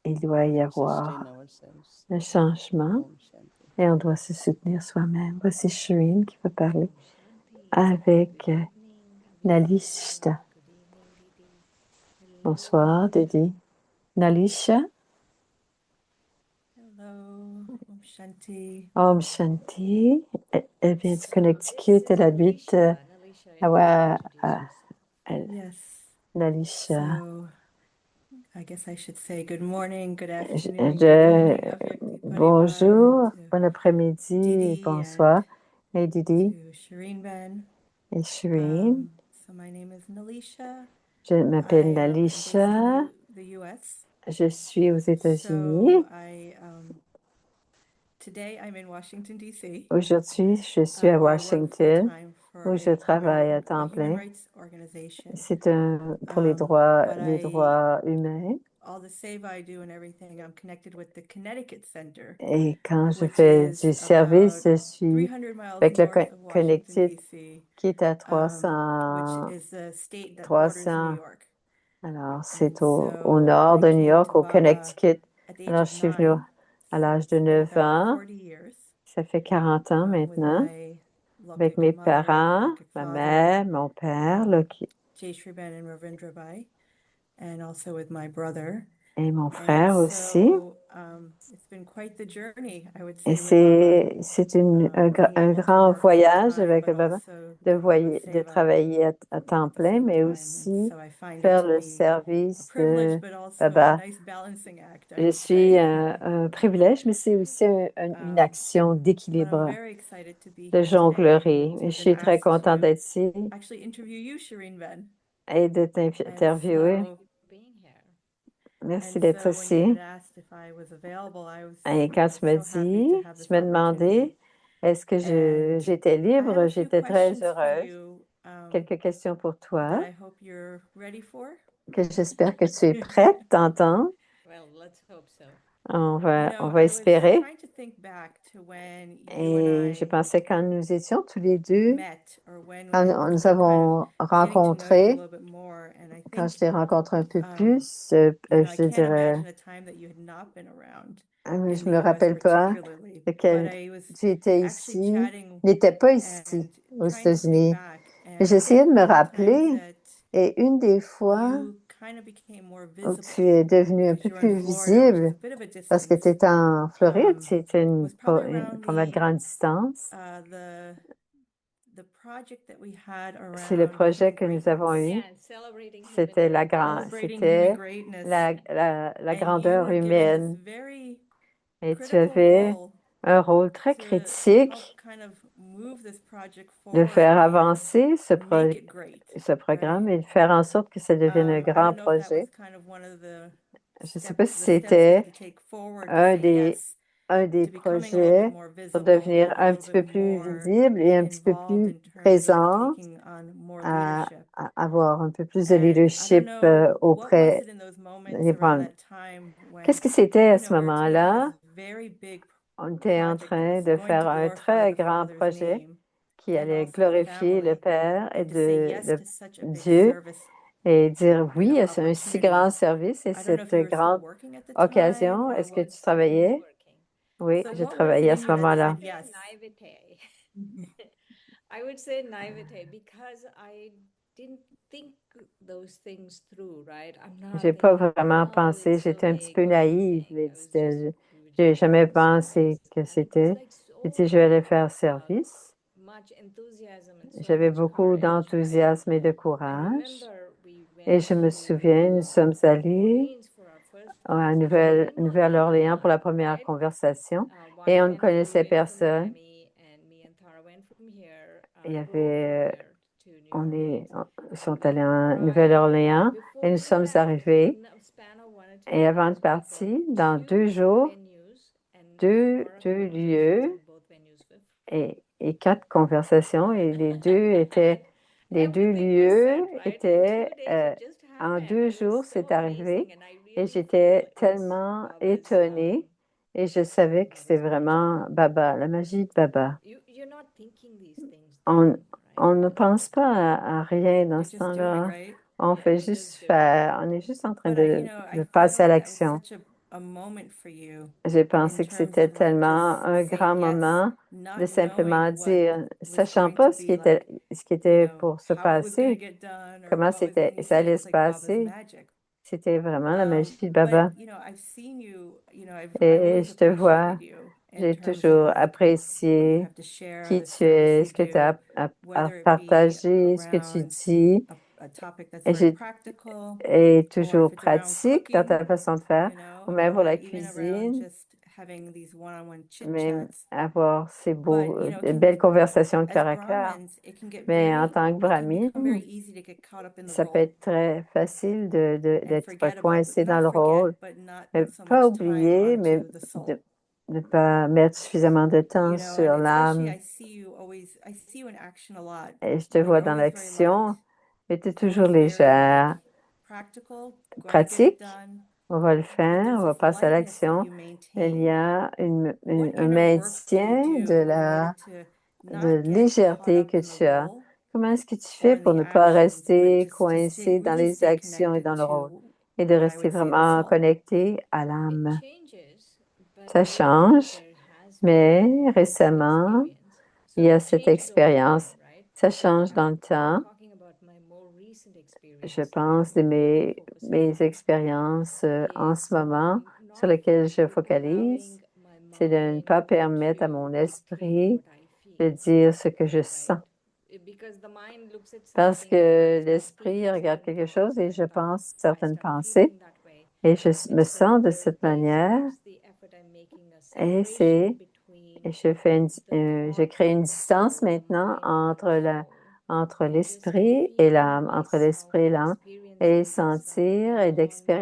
Il doit y and sustain avoir ourselves. un changement Om Shanti. et on doit se soutenir soi-même. Voici Shireen qui va parler Shanti. avec Good evening. Nalishta. Good evening, Didi. Hello. Bonsoir, Didi. Nalisha, Hello, Om Shanti. Om Shanti. Elle vient du Connecticut. Elle habite Nalisha, if you à introduce yourself. Yes. Nalisha. So I guess I should say good morning, good afternoon, Je- good evening, Avyakti bonjour, Parivar, bon après-midi, Didi bonsoir. Et Didi to Shireen Ben. et Shireen. So my name is Nalisha. Je m'appelle I'm based in Nalisha. the US. Je suis aux États-Unis. So today I'm in Washington D.C. Aujourd'hui, je suis à where I work Washington, full-time for où je travaille à a temps human plein. rights organization. C'est pour les But I droits humains. all the save I do and everything, I'm connected with the Connecticut Center, Et quand je which fais is du service, about je suis 300 miles avec le north of Washington, Connecticut D.C., qui est à which 300, is the state that borders New 300. York. Alors, And c'est au so nord I de New came York, to au Baba Connecticut. at the age Alors, of je suis venue 9. à So l'âge it's de been 9 about ans. 40 years Ça fait 40 ans with maintenant, my avec mes Lokik mother, parents, Lokik ma father, mère, mon père, Jay Shriban and Ravindra Bai, and also with my brother. et mon And frère aussi. so it's been quite the journey, I would Et say, with Baba. c'est Being un able to grand work voyage full-time, avec but le Baba, also de, do all the de seva travailler à temps at the plein, same mais time. And aussi so I find it faire to le be a service privilege, de but also a Baba. nice balancing act, I Je would suis say. un privilège, mais c'est aussi une action But I'm d'équilibre, very excited to be de here today jonglerie. to Je have suis been très asked contente to d'être ici actually interview you, Shireen Ben. et de And t'interviewer. so being here. Merci d'être when you ici. had asked if I was available, I was Et quand tu m'as so happy to dit, have tu this m'as demandé, opportunity. est-ce que And j'étais I have libre, a few j'étais très questions for heureuse. you Quelques questions pour that toi, I hope you're ready for. que j'espère que tu es prête d'entendre. Well, let's hope so. On You va know, I was espérer. trying to think back to when you Et and je I pensais quand nous étions tous les deux, met, or when quand I nous was kind of avons getting to know you a rencontré, little bit more, and I quand think, je t'ai rencontré un peu you plus, know, I je te can't dirais, imagine a time that you had not been around mais in je the me US rappelle pas particularly, de but quel I was tu étais actually ici, chatting n'étais pas and ici aux trying to think États-Unis. back, Mais and I j'essayais think de me one of the times rappeler, that et une des fois you kind of became more où tu visible es devenu un because peu you were in plus Florida, which is visible, a bit of a parce que distance, tu étais en Floride, c'était was probably une around pas mal grande distance. the project that we had C'est le around projet human que nous avons greatness, eu. Yeah, celebrating human C'était celebrating human c'était greatness, la and you grandeur were given this humaine. very Et tu critical avais role un rôle très to help critique kind of move this project de forward faire and avancer make it great, ce right? programme et de faire en sorte que ça devienne un I grand don't know if that was projet. kind of one of the Je ne sais pas si steps you had c'était to take forward to un say yes des to becoming a little bit projets more pour visible devenir and a un little petit bit peu plus more visible et un petit peu involved plus in terms of présent, taking on more à, leadership. avoir un peu plus de And I don't leadership know what was auprès it in those des moments around membres. that time when, Qu'est-ce que c'était à you ce know, we were taking moment-là? this very big On était en project that train was de going faire to un glorify très the grand Father's projet name qui and allait also the glorifier le family, Père et and to say yes to such a big Dieu service, et dire you know, oui à un si grand opportunity. service et I don't know if cette you were still grande working at the time occasion. or Est-ce que tu I travaillais? was working. Oui, so je what was travaillais it à in ce you that moment-là. said yes? Naivete. I would say naivete because I didn't think those things through, right? I'm not J'ai pas thinking, vraiment oh, pensé, it's so j'étais un petit big peu or naïve. anything. I was just, we were J'ai just jamais doing pensé service. que And it was c'était. like J'ai so dit, je vais aller faire service. much enthusiasm and so J'avais much beaucoup courage, right? d'enthousiasme et de I courage. remember we Et went je me souviens, nous to sommes allés Orleans for our first à conversation. We didn't know Nouvelle-Orléans pour la anyone, première right? conversation et Wyatt on ne went from connaissait personne. Miami, and me and Tara went from here. Il y Drove from avait, here to New Orleans. ils sont allés We en arrived. Nouvelle-Orléans Before et nous we sommes left, arrivés. Spano wanted to Et meet avant us. de We got partir, dans 2 two jours, venues and deux 4 conversations lieux in both venues with et 4 conversations et les deux everything was lieux set, right? In 2 étaient days, it just en happened. 2 It was jours, so c'est arrivé amazing, and I et really j'étais feel it's tellement Baba's, étonnée et je savais que c'était Baba's magic. vraiment Baba, la magie de Baba. You're not thinking these things On, then, right? on ne pense pas à rien dans You're ce just doing, temps-là. right? On Yeah, fait you're juste just doing. faire, on est juste en train But I, you know, I de feel passer à like that was l'action. such a moment for you J'ai in pensé que terms c'était of like tellement just un grand saying yes, moment de not simplement knowing what dire, was sachant going to pas be like, ce qui you était know, pour se how it was going to passer, get done or comment what was, and you ça said it allait was se like Baba's passer. magic. C'était vraiment la magie de But, Baba. you know, I've seen you, you know, I've Et always je te vois, appreciated you in j'ai terms of toujours like what you apprécié have to share, qui the tu service es, you ce que tu as do, à whether it be partager, ce que tu around dis. a topic that's Et very j'ai practical, et or toujours if it's around pratique dans cooking, ta façon de faire, you know, ou même pour la even around cuisine, just having these one-on-one chit même chats. avoir ces But, you know, it de can, belles conversations de as cœur à cœur. Brahmins, it can get Mais en very, tant que it can become brahmine, very easy to get caught up in the ça peut role être très facile and d'être forget about, coincé dans not le forget, rôle, but not mais put so pas much time oublier, mais onto the soul. de ne pas mettre suffisamment de You temps know, and sur especially l'âme. I see you in action a lot, Et je te where vois you're dans always very light, l'action, et tu es toujours always very like légère, practical, gonna get it pratique, done, On va le faire, on va There's a passer à lightness that l'action. you Il y maintain. a What un inner work do you maintien do de in order to de not get caught légèreté up que in the tu as. role Comment est-ce que tu or fais in pour the ne pas actions, but rester just to stay, coincé dans really les stay actions et connected dans le rôle to et de what I rester would say the vraiment soul? connecté à It l'âme? changes, but Ça lately change, there has mais been this récemment, experience. il So y a it cette changes over time, expérience. right? Ça So change dans le I'm temps. talking about my more recent Je experience that pense de I'm really focusing mes on expériences en ce is moment sur not lesquelles je allowing focalise, my c'est de ne pas mind permettre à to mon dictate esprit what I de feel, dire ce que je sens. right? Because the mind looks at Parce something and que I start l'esprit thinking regarde certain quelque thoughts chose et and je pense I certaines start pensées feeling that way. et je me And so sens de there cette is manière that's the effort I'm making, a et separation between je the crée une thought, the distance soul, the maintenant mind and the soul, entre and just l'esprit et feel l'âme, entre myself l'esprit et l'âme et experiencing that sentir et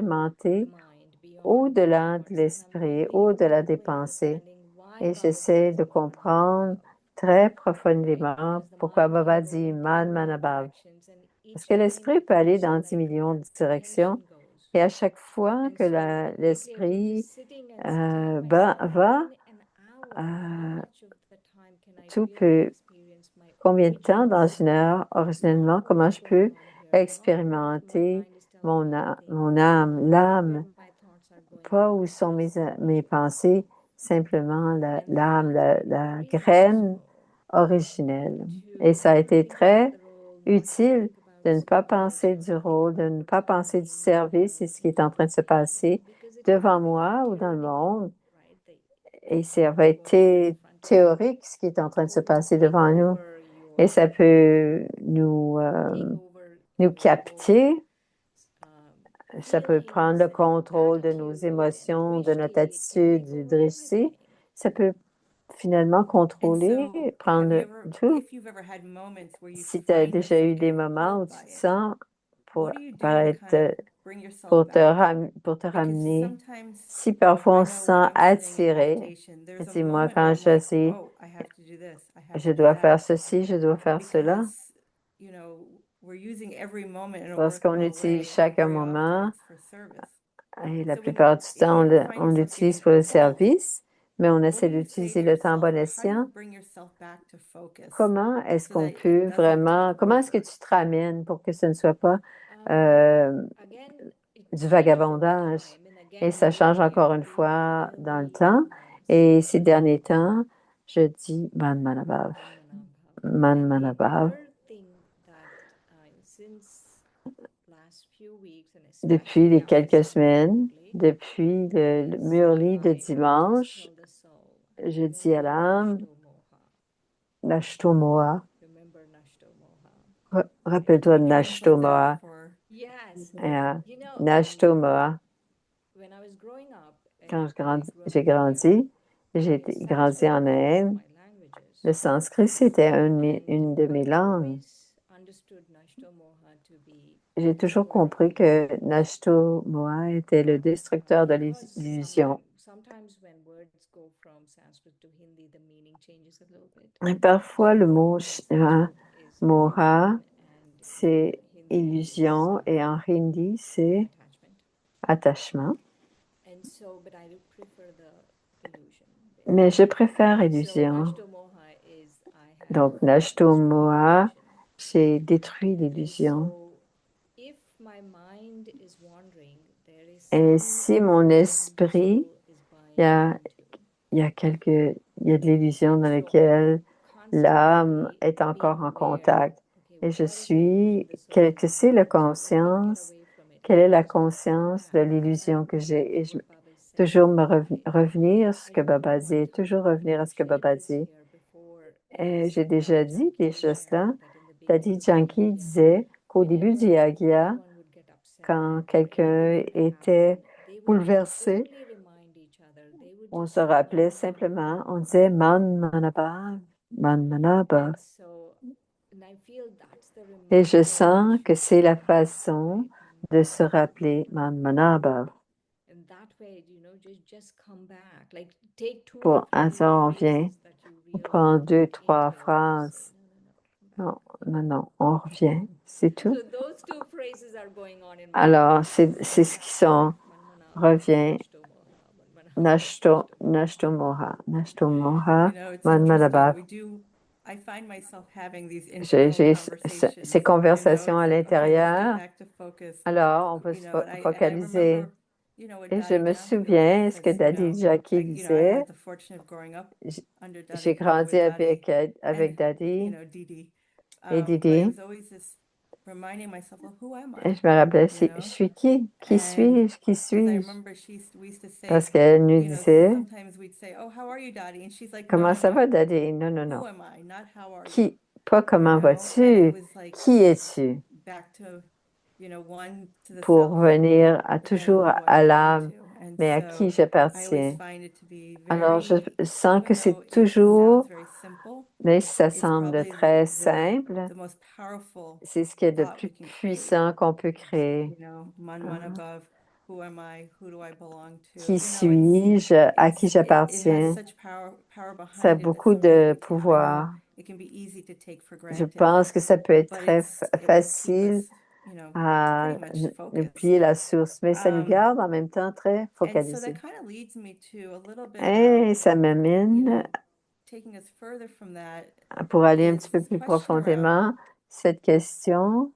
beyond the d'expérimenter mind, beyond the au-delà de thoughts. And I'm l'esprit, really au-delà des pensées. understanding why Et Baba j'essaie calls de Man comprendre Manabhav, très right? profondément Because the pourquoi mind can Baba go dit in 10 Man million Manabhav. directions, and Parce each que time l'esprit peut aller dans 10 like millions de that directions attention goes. et à chaque fois And que so lately I've been l'esprit just sitting and telling va, myself within an hour, how euh, much of the time can I tout really peut, experience my combien de temps original dans une self? heure, originellement, Not comment what's je going peux on here, not what if my expérimenter mind is telling me to think, mon âme, not where l'âme, my thoughts are going, pas but où sont just the mes original self. pensées, simplement And that l'âme, has been la very graine useful originelle. Et to ça a not été think about très the role, not to utile think about de ne pas service, penser not du to think rôle, de about ne what's pas penser du happening in the service et ce qui est en train de se field, passer because it devant will become moi ou dans le theoretical, monde. right? Et The ça va what's going on in être front of you. théorique ce qui est en train de se Or to passer take devant nous. over Et your ça peut take over nous your capter, ça peut prendre feelings le and contrôle de nos attitude émotions, and de notre drishti. It can attitude, take du over drishti. everything. Ça peut finalement And contrôler, so, prendre tout. if you've ever had moments where you Si tu as find déjà yourself eu des getting moments où pulled tu by te it, sens what do you do par to être, kind of bring yourself back? pour te Because ramener, sometimes si parfois I on se know when sent I'm sitting in attiré, meditation, there's a dis-moi moment where quand I'm je like, suis, oh, I have to do this, I have je to do dois faire that, ceci, je dois faire cela, because we're using every moment in a parce qu'on worthwhile utilise way, and chaque very often moment it's for service. et la So plupart du if temps you ever find on yourself l'utilise getting pour le pulled, service, mais on what essaie do you say d'utiliser to le temps à yourself? bon How do you escient. bring yourself back to focus Comment est-ce so qu'on that it peut doesn't vraiment, take comment est-ce que over? tu te ramènes pour que ce ne soit pas Again, it du changes over vagabondage? time, and Et again, ça change lately encore I've une been fois dans le really temps. Et ces saying derniers temps, je dis Man Manabhav. Man Manabhav. Man And the Manabhav. other thing that since last few weeks, and Depuis les especially after quelques Sunday semaines, Murli, depuis le is Murli de I just dimanche, tell the soul, je dis à remember l'âme, Nashto Moha. Nashto Moa. Remember Nashto Moha. Rappelle-toi de Maybe Nashto translate that Moa. for Yes. Nashto Moa. When I was growing up, Quand I grew up j'ai in India. grandi, j'ai grandi Sanskrit en was one of Inde. my languages. Le sanskrit, c'était And une de mes I langues. always understood Nashto Moha to be J'ai the toujours destroyer of compris que illusion. Nashto Moa était le destructeur de l'illusion. Sometimes when words go from Sanskrit to Hindi, the meaning changes a little bit. Et parfois, le mot Sanskrit is Moha, illusion, and c'est in Hindi illusion, et en hindi, c'est attachment. attachement. And so, but I do prefer the illusion. Mais je préfère So illusion. Nashto Moha is I have Donc, Nashto destroyed Moha, illusion. j'ai détruit And l'illusion. so, if my mind is wandering, there is Et some si mon illusion esprit, the soul is il y buying a, into. il y a il y a de l'illusion And dans so laquelle l'âme constantly est encore being en aware, contact. okay, Et je what is the illusion suis, the soul is que c'est buying la into? Let me get conscience, away from it. quelle est la So come conscience de back l'illusion and que go back j'ai. Et to what Baba is saying. toujours me Okay. revenir à ce I que don't know Baba dit, what toujours revenir à ce que shared Baba this dit. here before Et is j'ai déjà dit Janki déjà shared cela. that in the Daddy beginning of the Janki yagya, disait qu'au début du whenever yagya, anyone would get upset quand or quelqu'un anything would était happen, they would bouleversé, only remind each other. They would on just se rappelait remember simplement, on Man disait Manabhav. Man Manabhav. And so, and I feel that's the Et je reminder sens we que should c'est la have, façon right? de se rappeler Man Manabhav. And that way, just come back. Like take 2 or Pour 3 ça, on vient, phrases that you on really prend 2, 3 into and say, phrases. no, come back. Non, on revient, c'est tout. So those 2 phrases are going on in my Alors, mind. c'est ce qui sont revient Nashto Nashto Moha, It's Manmanabhav. interesting. I find myself having these J'ai internal ces conversations à l'intérieur. back to focus. Alors, on peut se focaliser. Et je me souviens ce que Daddy Jackie disait. J'ai grandi avec Daddy et Didi. Et je me rappelais, je suis qui? Qui suis-je? Qui suis-je? Parce qu'elle nous disait, comment ça va, Daddy? Non, non, non. Qui? Pas comment vas-tu? Qui es-tu? Pour venir toujours à l'âme, mais à qui j'appartiens. Alors, je sens que c'est toujours, mais ça semble très simple, c'est ce qui est le plus puissant qu'on peut créer. Qui suis-je? À qui j'appartiens? Ça a beaucoup de pouvoir. Je pense que ça peut être très facile à oublier la source, mais ça nous garde en même temps très focalisés. Et ça m'amène, pour aller un petit peu plus profondément, cette question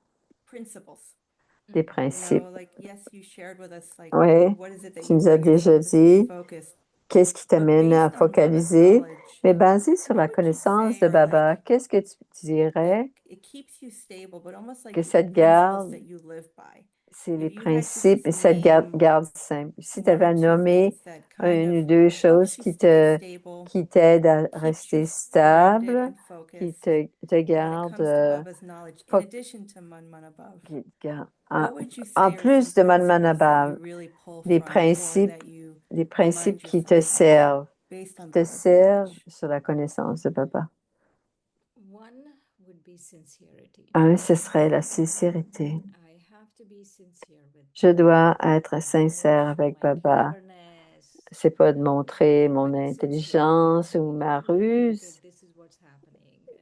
des principes. Oui, tu nous as déjà dit qu'est-ce qui t'amène à focaliser, mais basé sur la connaissance de Baba, qu'est-ce que tu dirais que cette garde, c'est les principes, et cette garde simple. Si tu avais à nommer une ou deux choses qui t'aident à rester stable, qui te gardent en plus de Manmanabhav, des principes qui te servent sur la connaissance de Baba. Un, ce serait la sincérité. Je dois être sincère avec Baba. C'est pas de montrer mon intelligence ou ma ruse.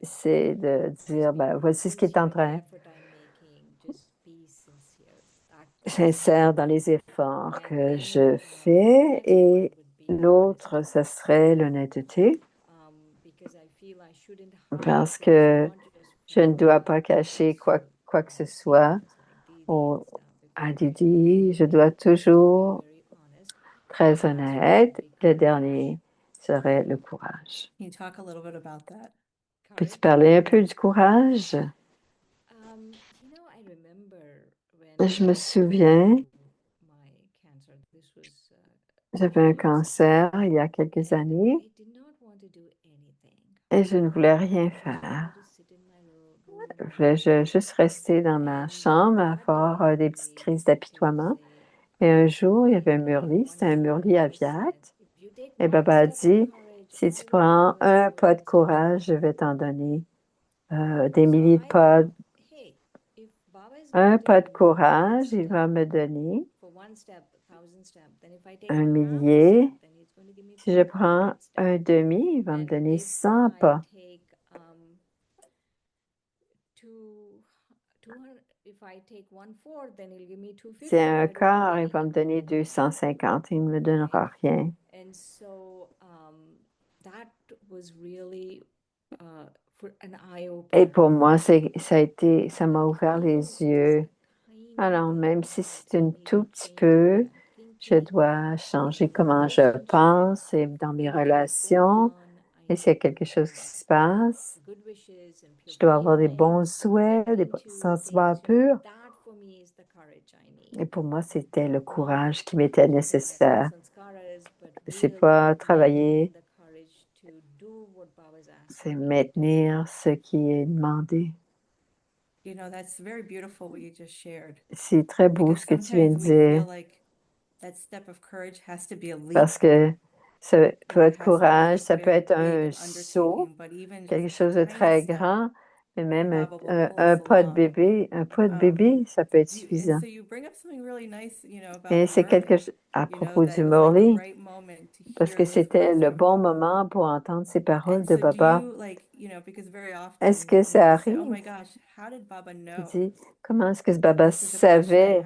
C'est de dire, voici ce qui est en train. Sincère dans les efforts que je fais. Et l'autre, ce serait l'honnêteté. Parce que je ne dois pas cacher quoi que ce soit à Didi. Je dois toujours très honnête. Le dernier serait le courage. Peux-tu parler un peu du courage? Je me souviens, j'avais un cancer il y a quelques années et je ne voulais rien faire. Je voulais juste rester dans ma chambre à faire des petites crises d'apitoiement. Et un jour, il y avait un murli, c'était un murli à Viat. Et Baba a dit, si tu prends un pas de courage, je vais t'en donner des milliers de pas. Un pas de courage, il va me donner 1 millier. Si je prends un demi, il va me donner 100 pas. Si un quart, il va me donner 250, il ne me donnera rien. Et pour moi, ça m'a ouvert les yeux. Alors, même si c'est un tout petit peu, je dois changer comment je pense et dans mes relations. Et s'il y a quelque chose qui se passe, je dois avoir des bons souhaits, des sentiments purs. Et pour moi, c'était le courage qui m'était nécessaire. C'est pas travailler, c'est maintenir ce qui est demandé. C'est très beau ce que tu viens de dire. Parce que ce pas de courage, ça peut être un saut, quelque chose de très grand, mais même un pas de bébé, ça peut être suffisant. Et c'est quelque chose à propos du Murli, parce que c'était le bon moment pour entendre ces paroles de Baba. Est-ce que ça arrive? Tu dis, comment est-ce que ce Baba savait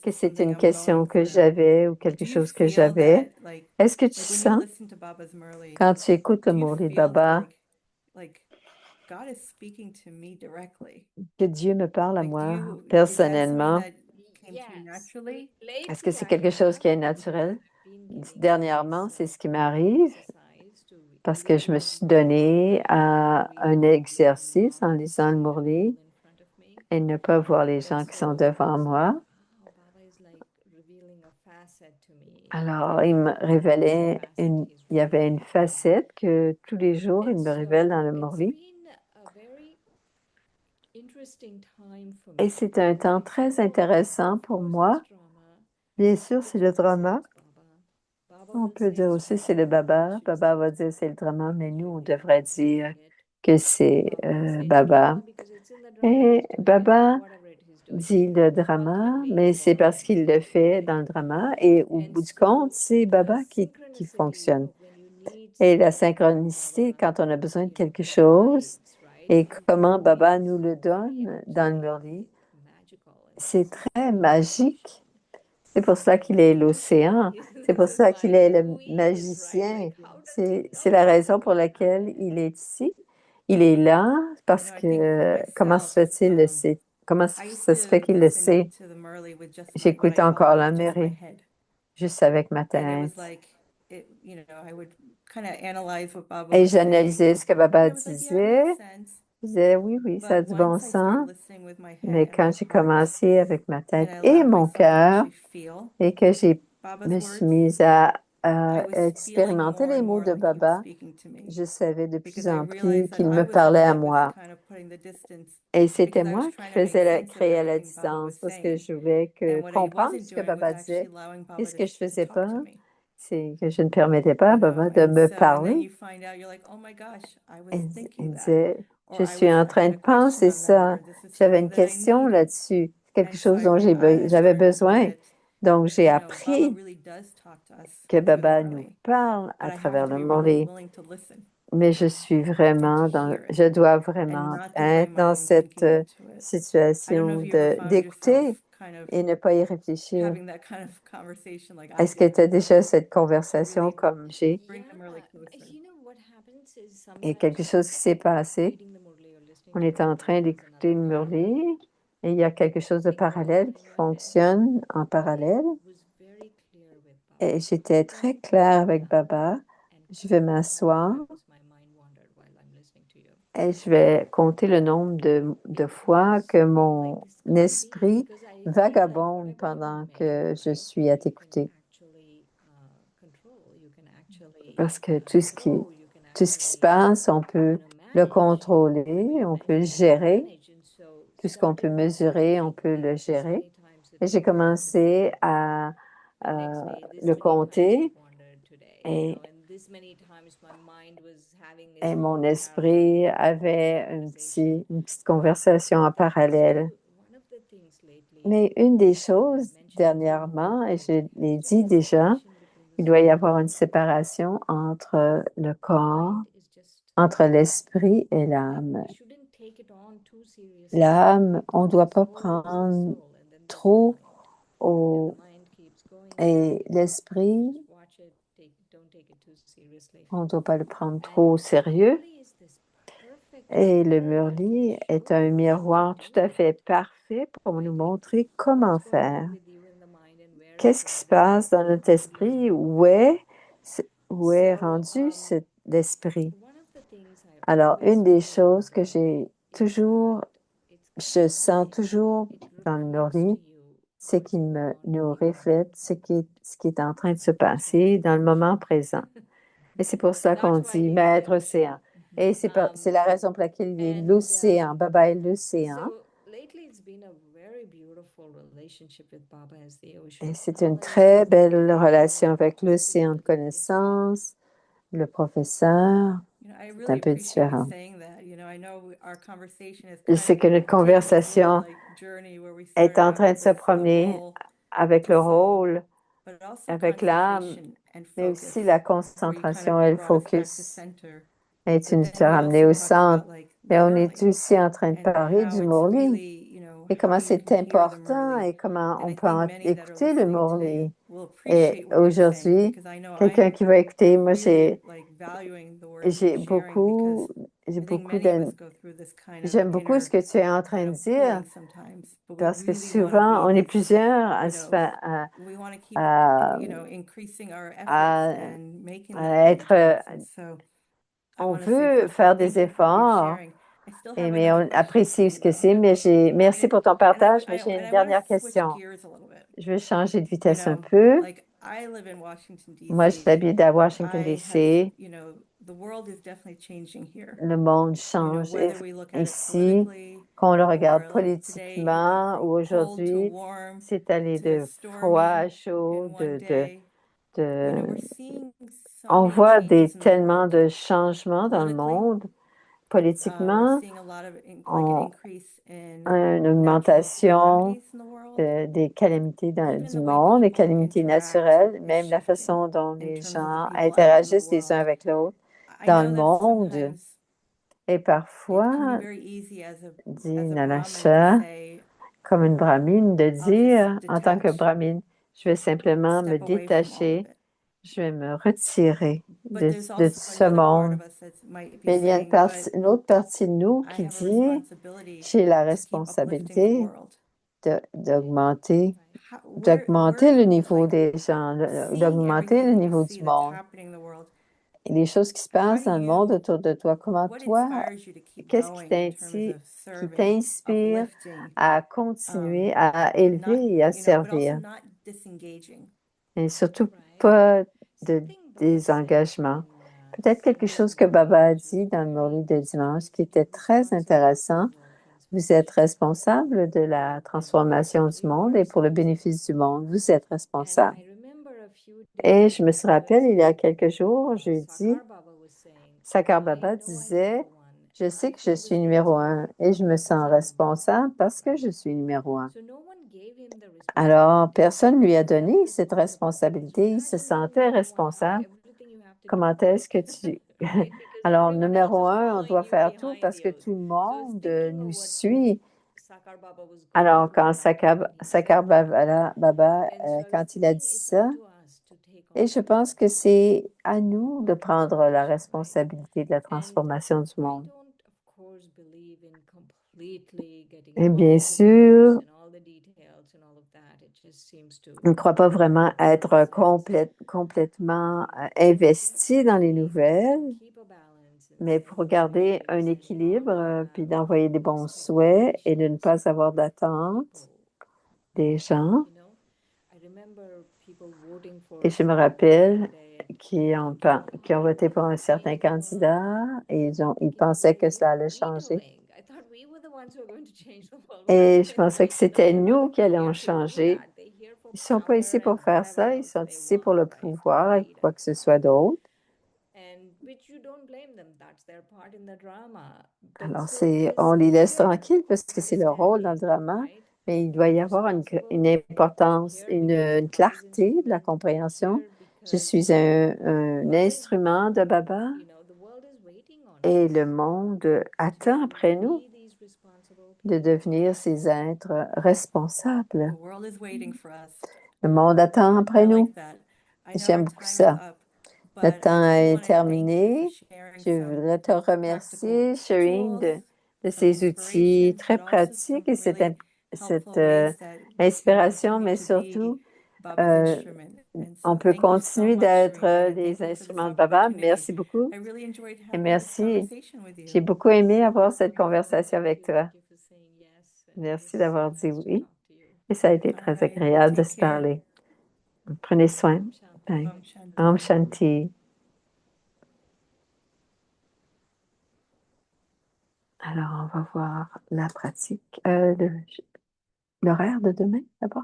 que c'était une question que j'avais ou quelque chose que j'avais? Est-ce que tu sens, quand tu écoutes le Murli de Baba, que Dieu me parle à moi personnellement? Est-ce que c'est quelque chose qui est naturel? Dernièrement, c'est ce qui m'arrive parce que je me suis donnée à un exercice en lisant le Murli et ne pas voir les gens qui sont devant moi. Alors, il me révélait il y avait une facette que tous les jours, il me révèle dans le Murli. Et c'est un temps très intéressant pour moi. Bien sûr, c'est le drama. On peut dire aussi c'est le Baba. Baba va dire c'est le drama, mais nous, on devrait dire que c'est Baba. Et Baba dit le drama, mais c'est parce qu'il le fait dans le drama. Et au bout du compte, c'est Baba qui fonctionne. Et la synchronicité, quand on a besoin de quelque chose, et comment Baba nous le donne dans le Murli, c'est très magique. C'est pour ça qu'il est l'océan. C'est pour ça qu'il est le magicien. C'est la raison pour laquelle il est ici. Il est là parce que comment se fait-il le sait? Comment ça se fait qu'il le sait? J'écoute encore la mairie, juste avec ma tête. Et j'analysais ce que Baba disait. Je disais, oui, oui, ça a du bon sens. Mais quand j'ai commencé avec ma tête et mon cœur, et que me suis mise à expérimenter les mots de Baba, je savais de plus en plus qu'il me parlait à moi. Et c'était moi qui créais la distance parce que je voulais comprendre ce que Baba disait. Et ce que je faisais pas, c'est que je ne permettais pas à Baba de me parler. Il disait, je suis en train de penser ça. J'avais une question là-dessus, quelque chose dont j'avais besoin. Donc, j'ai appris que Baba nous parle à travers le Murli. Mais je dois vraiment être dans cette situation d'écouter et ne pas y réfléchir. Est-ce que tu as déjà cette conversation comme j'ai? Il y a quelque chose qui s'est passé. On est en train d'écouter le Murli et il y a quelque chose de parallèle qui fonctionne en parallèle. Et j'étais très claire avec Baba. Je vais m'asseoir et je vais compter le nombre de fois que mon esprit vagabonde pendant que je suis à t'écouter. Parce que tout ce qui se passe, on peut le contrôler, on peut le gérer. Tout ce qu'on peut mesurer, on peut le gérer. Et j'ai commencé à le compter et mon esprit avait une petite conversation en parallèle. Mais une des choses dernièrement, et je l'ai dit déjà, il doit y avoir une séparation entre le corps, entre l'esprit et l'âme. L'âme, on ne doit pas prendre trop et l'esprit, on ne doit pas le prendre trop au sérieux. Et le Murli est un miroir tout à fait parfait pour nous montrer comment faire. Qu'est-ce qui se passe dans notre esprit? Où est rendu l'esprit? Alors, une des choses que je sens toujours dans le Murli, c'est qu'il nous reflète ce qui est en train de se passer dans le moment présent. Et c'est pour ça qu'on dit Maître Océan. Et c'est la raison pour laquelle il est l'océan. Baba est l'océan. Et c'est une très belle relation avec l'océan de connaissances, le professeur. C'est un peu différent. Je sais que notre conversation est en train de se promener avec le rôle, avec l'âme, mais aussi la concentration et le focus. Et tu But nous then as we ramené also au talked about centre. like Mais on est journaling aussi en train de and parler how du it's Murli really, et how comment you c'est can hear the important Murli. et comment And on I peut think many that are écouter le listening today Murli. will Et appreciate what you're saying aujourd'hui, because I know quelqu'un qui va écouter, moi really like valuing the words j'ai you're sharing because j'ai I think beaucoup many of us go through this kind of j'aime beaucoup ce inner que tu es en train de dire pulling sometimes, but we parce que really want to souvent, on be est this, plusieurs à se faire, we want to keep, à, increasing our efforts à, and making à that être, difference. And so I on want to say veut first of all, faire thank des you for what you're efforts, sharing. I still et, have mais another on question apprécie for ce you, que though. c'est, mais merci pour ton And partage, mais j'ai I une want dernière to switch question. gears a little bit. Je veux changer de You vitesse un know, peu. like I live in Washington, Moi, D.C. j'habite à Washington, I have, D.C. The world is definitely changing here. Le monde You know, change whether we look at it ici, politically qu'on le regarde or like today, it went politiquement, ou from cold to aujourd'hui, warm c'est allé to de froid à stormy chaud, in one day. We're seeing so on many voit changes in the tellement world. de changements dans le Politically, monde. we're Politiquement, seeing a lot of like an on increase in a une natural augmentation calamities in the world, des calamités even du the way monde, des people calamités interact naturelles, is même la shifting façon dont in les terms of the gens people out in the interagissent les uns world. avec l'autre I dans know le that monde. sometimes Et it can be parfois, very easy as a dit Brahmin to Nalasha, say, comme une brahmine, de I'll dire, just en tant que detach, brahmine, je vais simplement me step away from all of détacher, it. je vais me retirer But there's de also ce another part monde. of us that might be Mais il y a saying, but une autre partie de nous I qui have a dit, responsibility j'ai la to keep uplifting the responsabilité world. d'augmenter Where le niveau like des gens, seeing d'augmenter le everything that you niveau see du that's monde. happening in the world, Et les choses qui se how passent do dans le monde you, autour de toi, comment what toi, inspires you to keep qu'est-ce qui going in terms of qui service, t'inspire uplifting, à continuer à not, élever et à but also servir? not disengaging? Et surtout pas de désengagement. Peut-être quelque chose que Baba a dit dans le Morli de dimanche qui était très intéressant. Vous êtes responsable de la transformation du monde et pour le bénéfice du monde, vous êtes responsable. Et je me rappelle, il y a quelques jours, jeudi, Sakar Baba disait, je sais que je suis numéro 1 et je me sens responsable parce que je suis numéro 1. Alors, personne ne lui a donné cette responsabilité, il se sentait responsable. Comment est-ce que tu... Alors, numéro 1, on doit faire tout parce que tout le monde nous suit. Alors, quand Sakar Baba, quand il a dit ça, et je pense que c'est à nous de prendre la responsabilité de la transformation du monde. Et bien sûr, on ne croit pas vraiment être complètement investi dans les nouvelles, mais pour garder un équilibre, puis d'envoyer des bons souhaits et de ne pas avoir d'attente des gens. Et je me rappelle qui ont voté pour un certain candidat et ils pensaient que cela allait changer. Et je pensais que c'était nous qui allions changer. Ils ne sont pas ici pour faire ça, ils sont ici pour le pouvoir et quoi que ce soit d'autre. Alors, on les laisse tranquilles parce que c'est leur rôle dans le drama, mais il doit y avoir une importance, une clarté de la compréhension. Je suis un instrument de Baba et le monde attend après nous de devenir ces êtres responsables. Le monde attend après nous. J'aime beaucoup ça. Le temps est terminé. Je voudrais te remercier, Shireen, de ces outils très pratiques et cette inspiration, mais surtout, on peut continuer d'être des instruments de Baba. Merci beaucoup. Et merci. J'ai beaucoup aimé avoir cette conversation avec toi. Merci d'avoir dit oui. Et ça a été très agréable de se parler. Prenez soin. Bye. Om Shanti. Alors, on va voir la pratique, l'horaire de demain d'abord.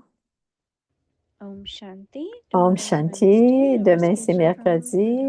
Om Shanti. Om Shanti. Demain, c'est mercredi.